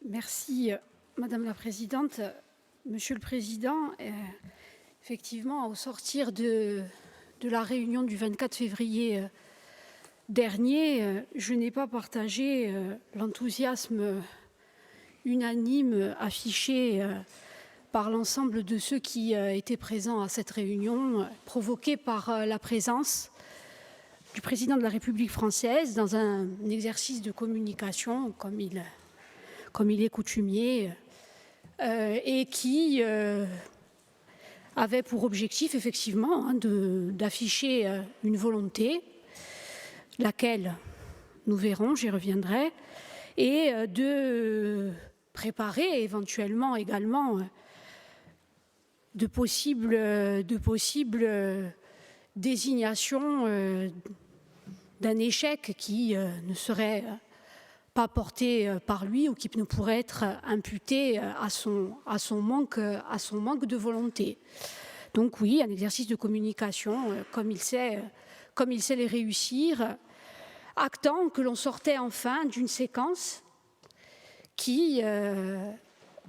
Merci, Madame la Présidente. Monsieur le Président, effectivement, au sortir de la réunion du 24 février dernier, je n'ai pas partagé l'enthousiasme unanime affiché par l'ensemble de ceux qui étaient présents à cette réunion, provoqué par la présence du Président de la République française dans un exercice de communication, comme il est coutumier, et qui avait pour objectif, effectivement, d'afficher une volonté, laquelle nous verrons, j'y reviendrai, et de préparer éventuellement également de possibles désignations d'un échec qui ne serait pas porté par lui ou qui ne pourrait être imputé à son manque de volonté. Donc oui, un exercice de communication comme il sait les réussir, actant que l'on sortait enfin d'une séquence qui, de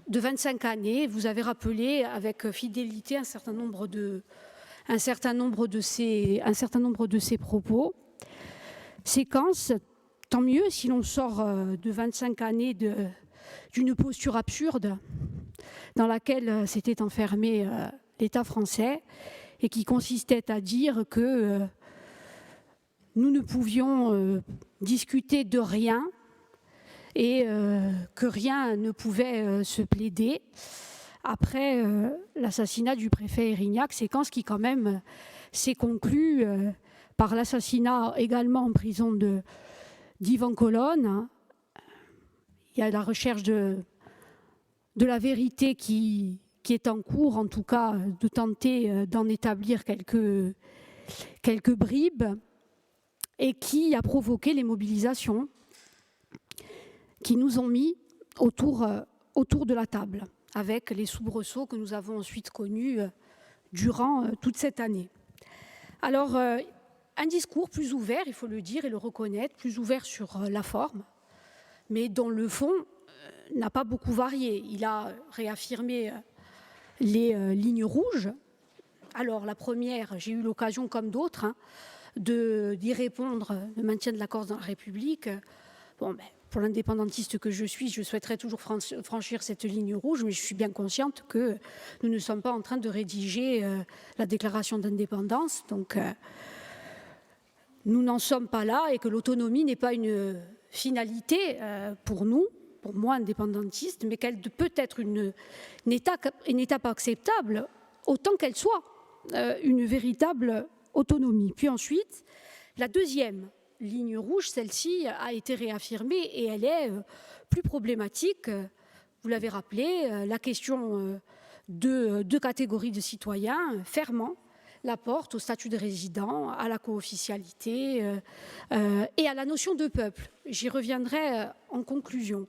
25 années, vous avez rappelé avec fidélité un certain nombre de ses propos. Séquence, tant mieux si l'on sort de 25 années d'une posture absurde dans laquelle s'était enfermé l'État français et qui consistait à dire que nous ne pouvions discuter de rien et que rien ne pouvait se plaider après l'assassinat du préfet Erignac, séquence qui quand même s'est conclue par l'assassinat également en prison d'Yvan Colonne. Il y a la recherche de la vérité qui est en cours, en tout cas de tenter d'en établir quelques bribes, et qui a provoqué les mobilisations qui nous ont mis autour de la table, avec les soubresauts que nous avons ensuite connus durant toute cette année. Alors, un discours plus ouvert, il faut le dire et le reconnaître, plus ouvert sur la forme, mais dont le fond n'a pas beaucoup varié. Il a réaffirmé les lignes rouges. Alors la première, j'ai eu l'occasion comme d'autres d'y répondre, le maintien de la Corse dans la République. Bon, pour l'indépendantiste que je suis, je souhaiterais toujours franchir cette ligne rouge, mais je suis bien consciente que nous ne sommes pas en train de rédiger la déclaration d'indépendance. Donc, nous n'en sommes pas là et que l'autonomie n'est pas une finalité pour nous, pour moi indépendantiste, mais qu'elle peut être une étape acceptable autant qu'elle soit une véritable autonomie. Puis ensuite, la deuxième ligne rouge, celle-ci a été réaffirmée et elle est plus problématique. Vous l'avez rappelé, la question de deux catégories de citoyens fermant la porte au statut de résident, à la co-officialité et à la notion de peuple. J'y reviendrai en conclusion.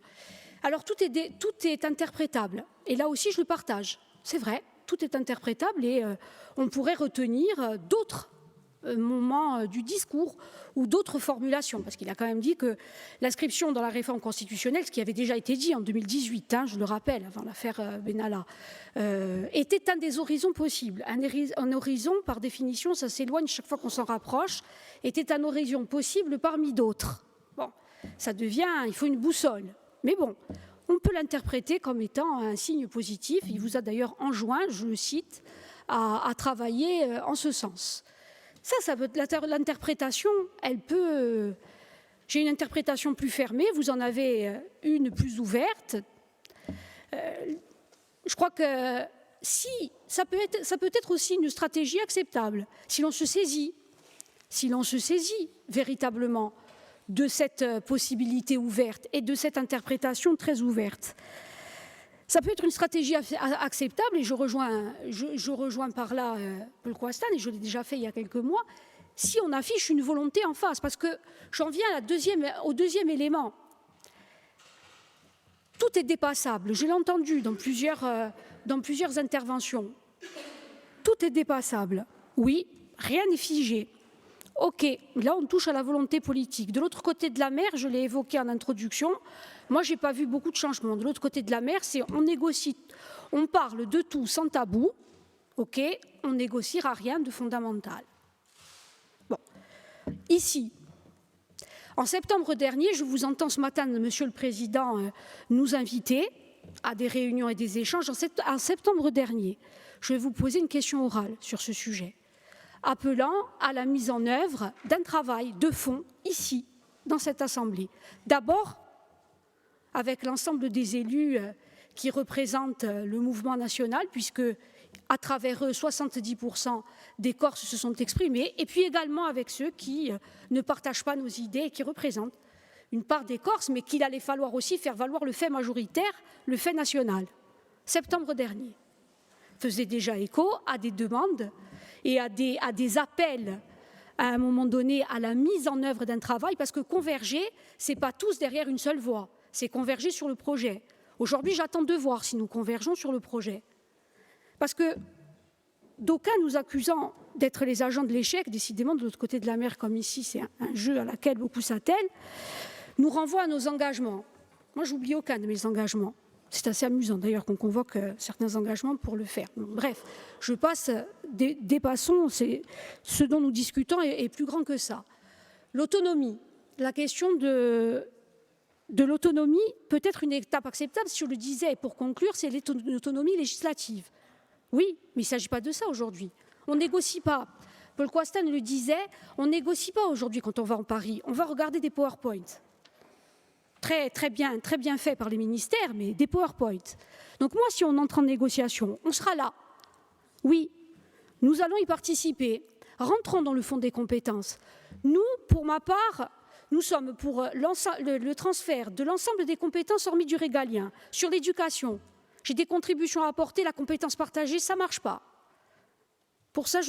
Alors tout est interprétable et là aussi je le partage. C'est vrai, tout est interprétable et on pourrait retenir d'autres moments du discours ou d'autres formulations, parce qu'il a quand même dit que l'inscription dans la réforme constitutionnelle, ce qui avait déjà été dit en 2018, je le rappelle, avant l'affaire Benalla, était un des horizons possibles. Un horizon, par définition, ça s'éloigne chaque fois qu'on s'en rapproche, était un horizon possible parmi d'autres. Bon, ça devient, il faut une boussole. Mais bon, on peut l'interpréter comme étant un signe positif. Il vous a d'ailleurs enjoint, je le cite, à travailler en ce sens. Ça peut l'interprétation, elle peut. J'ai une interprétation plus fermée, vous en avez une plus ouverte. Je crois que si ça peut être aussi une stratégie acceptable, si l'on se saisit véritablement de cette possibilité ouverte et de cette interprétation très ouverte. Ça peut être une stratégie acceptable, et je rejoins par là Paul Coastan, et je l'ai déjà fait il y a quelques mois, si on affiche une volonté en face. Parce que j'en viens au deuxième élément. Tout est dépassable. Je l'ai entendu dans plusieurs interventions. Tout est dépassable. Oui, rien n'est figé. Ok, là on touche à la volonté politique. De l'autre côté de la mer, je l'ai évoqué en introduction, moi j'ai pas vu beaucoup de changements. De l'autre côté de la mer, c'est on négocie, on parle de tout sans tabou, ok, on négociera rien de fondamental. Bon, ici, en septembre dernier, je vous entends ce matin, Monsieur le Président, nous inviter à des réunions et des échanges. En septembre dernier, je vais vous poser une question orale sur ce sujet, appelant à la mise en œuvre d'un travail de fond ici, dans cette Assemblée. D'abord, avec l'ensemble des élus qui représentent le mouvement national, puisque à travers eux, 70% des Corses se sont exprimés, et puis également avec ceux qui ne partagent pas nos idées et qui représentent une part des Corses, mais qu'il allait falloir aussi faire valoir le fait majoritaire, le fait national. Septembre dernier faisait déjà écho à des demandes et à des appels à un moment donné à la mise en œuvre d'un travail, parce que converger, ce n'est pas tous derrière une seule voie, c'est converger sur le projet. Aujourd'hui, j'attends de voir si nous convergeons sur le projet. Parce que d'aucuns nous accusant d'être les agents de l'échec, décidément de l'autre côté de la mer, comme ici, c'est un jeu à laquelle beaucoup s'attellent, nous renvoient à nos engagements. Moi, j'oublie aucun de mes engagements. C'est assez amusant d'ailleurs qu'on convoque certains engagements pour le faire. Donc, bref, je passe, dépassons, ce dont nous discutons est plus grand que ça. L'autonomie, la question de l'autonomie peut être une étape acceptable, si je le disais pour conclure, c'est l'autonomie législative. Oui, mais il ne s'agit pas de ça aujourd'hui. On ne négocie pas. Paul Coastin le disait, on ne négocie pas aujourd'hui quand on va en Paris. On va regarder des PowerPoints. Très bien fait par les ministères, mais des PowerPoint. Donc moi, si on entre en négociation, on sera là. Oui, nous allons y participer. Rentrons dans le fond des compétences. Nous, pour ma part, nous sommes pour le transfert de l'ensemble des compétences hormis du régalien. Sur l'éducation, j'ai des contributions à apporter, la compétence partagée, ça ne marche pas. Pour ça,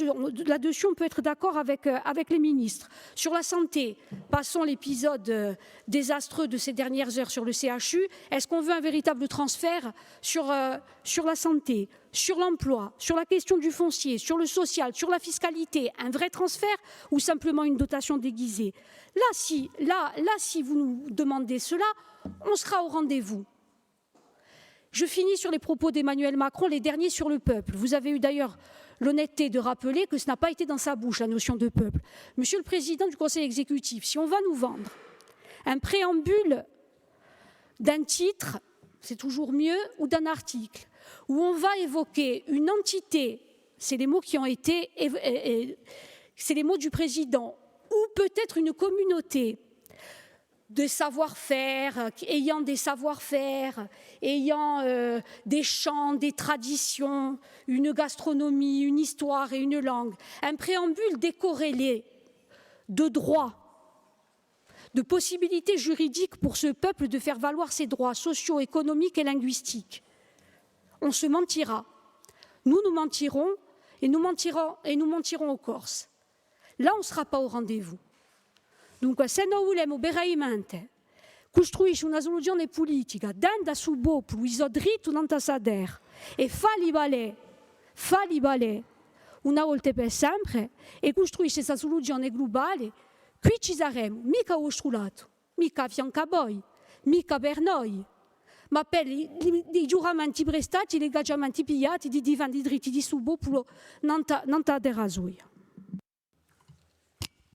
là-dessus, on peut être d'accord avec les ministres. Sur la santé, passons l'épisode désastreux de ces dernières heures sur le CHU. Est-ce qu'on veut un véritable transfert sur la santé, sur l'emploi, sur la question du foncier, sur le social, sur la fiscalité, un vrai transfert ou simplement une dotation déguisée? Là, si vous nous demandez cela, on sera au rendez-vous. Je finis sur les propos d'Emmanuel Macron, les derniers sur le peuple. Vous avez eu d'ailleurs l'honnêteté de rappeler que ce n'a pas été dans sa bouche, la notion de peuple. Monsieur le Président du Conseil exécutif, si on va nous vendre un préambule d'un titre, c'est toujours mieux, ou d'un article, où on va évoquer une entité, c'est les mots qui ont été, c'est les mots du Président, ou peut-être une communauté de savoir-faire, ayant des savoir-faire, ayant des chants, des traditions, une gastronomie, une histoire et une langue. Un préambule décorrélé de droits, de possibilités juridiques pour ce peuple de faire valoir ses droits sociaux, économiques et linguistiques. On se mentira. Nous mentirons et nous mentirons aux Corses. Là, on ne sera pas au rendez-vous. Dunque, se noi vogliamo veramente costruire una soluzione politica dando sul popolo il suo diritto non tasader e farli valere una volta per sempre e costruire questa soluzione globale, qui ci saremo, mica al vostro lato, mica a fianco a voi, mica per noi, ma per i giuramenti prestati, gli ingaggiamenti pigliati di difendere i diritti di suo popolo non ta derasoia.